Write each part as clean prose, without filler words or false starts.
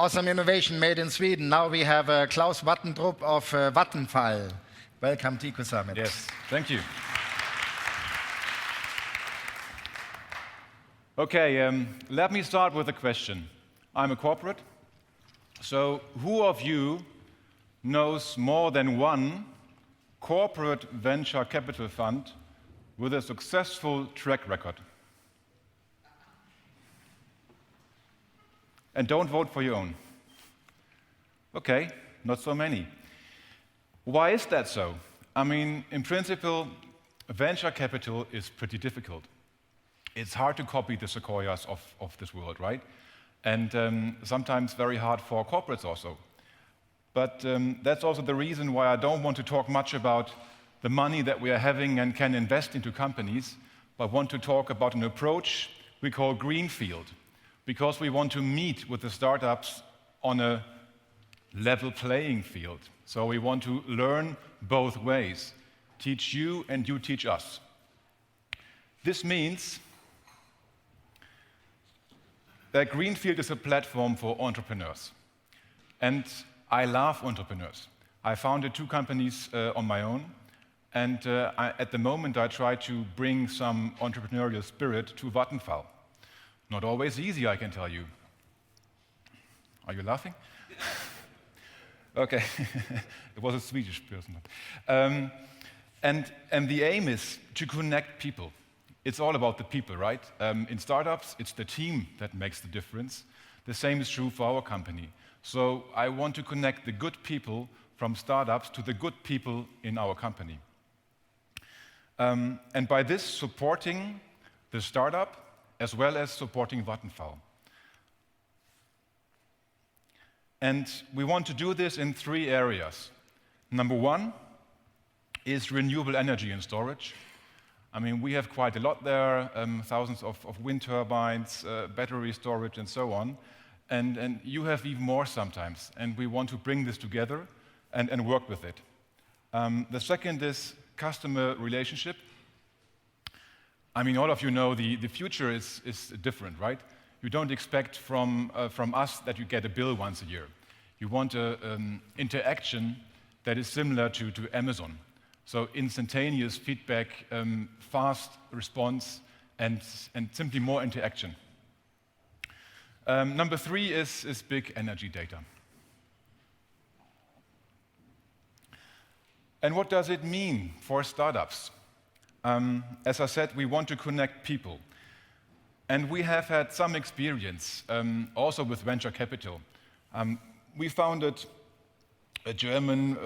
Awesome innovation made in Sweden. Now we have Claus Wattendrup of Vattenfall. Welcome to Ecosummit. Yes, thank you. Okay, let me start with a question. I'm a corporate, so who of you knows more than one corporate venture capital fund with a successful track record? And don't vote for your own. Okay, not so many. Why is that so? I mean, in principle, venture capital is pretty difficult. It's hard to copy the Sequoias of this world, right? And sometimes very hard for corporates also. But that's also the reason why I don't want to talk much about the money that we are having and can invest into companies, but want to talk about an approach we call Greenfield, because we want to meet with the startups on a level playing field. So we want to learn both ways, teach you and you teach us. This means that Greenfield is a platform for entrepreneurs. And I love entrepreneurs. I founded 2 companies on my own, and at the moment I try to bring some entrepreneurial spirit to Vattenfall. Not always easy, I can tell you. Are you laughing? Okay, it was a Swedish person. And the aim is to connect people. It's all about the people, right? In startups, it's the team that makes the difference. The same is true for our company. So I want to connect the good people from startups to the good people in our company. And by this, supporting the startup as well as supporting Vattenfall. And we want to do this in 3 areas. Number 1 is renewable energy and storage. I mean, we have quite a lot there, thousands of wind turbines, battery storage, and so on. And you have even more sometimes. And we want to bring this together and work with it. The second is customer relationship. I mean, all of you know the future is different, right? You don't expect from us that you get a bill once a year. You want an interaction that is similar to Amazon. So instantaneous feedback, fast response, and simply more interaction. Number 3 is big energy data. And what does it mean for startups? As I said, we want to connect people. And we have had some experience also with venture capital. We founded a German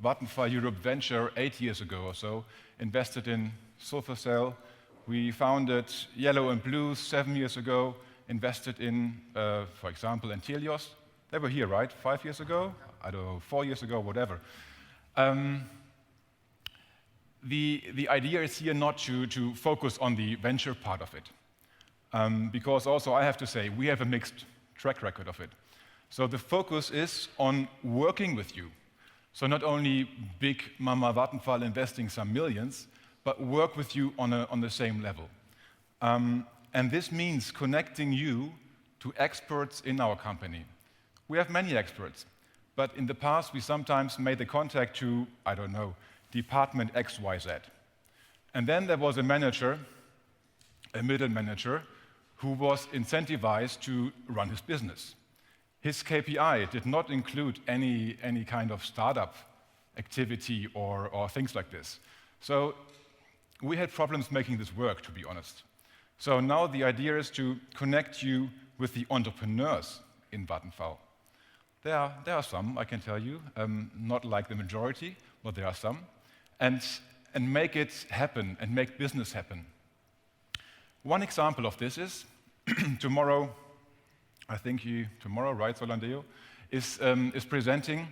Vattenfall Europe venture 8 years ago or so, invested in Sulfur Cell. We founded Yellow and Blue 7 years ago, invested in, for example, Antelios. They were here, right? 5 years ago? I don't know, 4 years ago, whatever. The idea is here not to focus on the venture part of it, because also I have to say, we have a mixed track record of it. So the focus is on working with you. So not only big Mama Vattenfall investing some millions, but work with you on the same level. And this means connecting you to experts in our company. We have many experts, but in the past we sometimes made the contact to, I don't know, Department XYZ. And then there was a manager, a middle manager, who was incentivized to run his business. His KPI did not include any kind of startup activity or things like this. So we had problems making this work, to be honest. So now the idea is to connect you with the entrepreneurs in Vattenfall. There are some, I can tell you, not like the majority, but there are some, and make it happen and make business happen. One example of this is tomorrow, I think tomorrow, right, Solandeo, is presenting,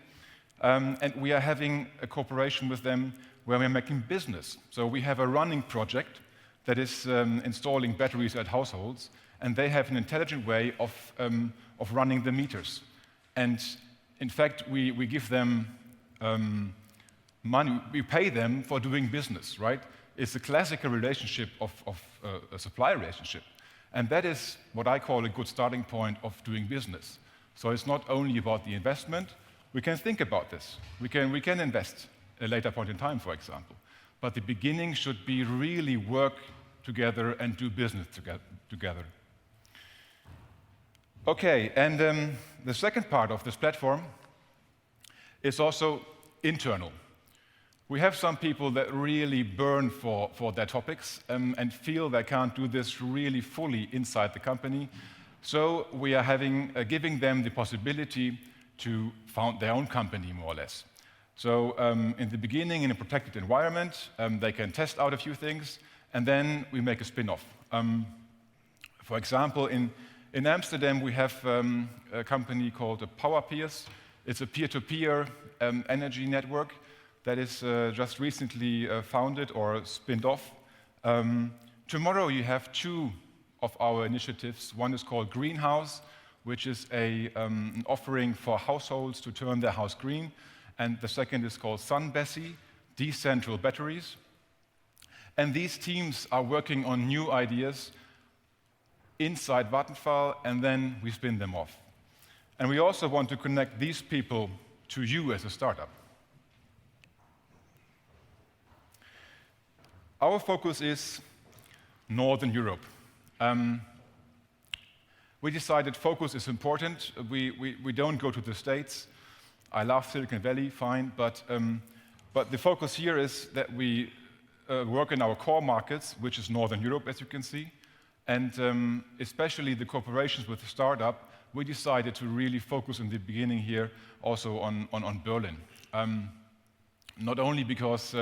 and we are having a cooperation with them where we're making business. So we have a running project that is installing batteries at households, and they have an intelligent way of running the meters. And in fact, we give them money, we pay them for doing business, right? It's a classical relationship of a supply relationship. And that is what I call a good starting point of doing business. So it's not only about the investment. We can think about this. We can invest at a later point in time, for example. But the beginning should be really work together and do business together. Okay, and the second part of this platform is also internal. We have some people that really burn for their topics and feel they can't do this really fully inside the company. So we are giving them the possibility to found their own company, more or less. So in the beginning, in a protected environment, they can test out a few things, and then we make a spin-off. For example, in Amsterdam, we have a company called PowerPeers. It's a peer-to-peer energy network that is just recently founded or spinned off. Tomorrow, you have two of our initiatives. One is called Greenhouse, which is an offering for households to turn their house green. And the second is called SunBessie, decentral batteries. And these teams are working on new ideas inside Vattenfall, and then we spin them off. And we also want to connect these people to you as a startup. Our focus is Northern Europe. We decided focus is important. We don't go to the States. I love Silicon Valley, fine, but the focus here is that we work in our core markets, which is Northern Europe, as you can see, and especially the cooperations with the startup. We decided to really focus in the beginning here also on Berlin. Not only because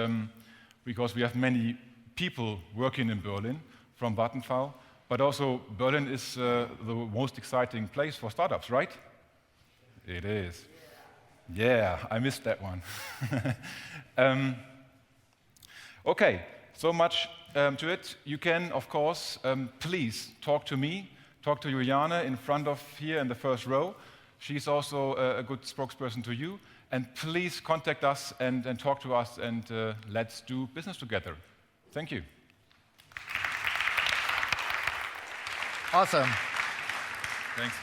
we have many people working in Berlin from Vattenfall, but also Berlin is the most exciting place for startups, right? It is. Yeah, I missed that one. Okay, so much to it. You can, of course, please talk to me, talk to Juliane in front of here in the first row. She's also a good spokesperson to you. And please contact us and talk to us, and let's do business together. Thank you. Awesome. Thanks.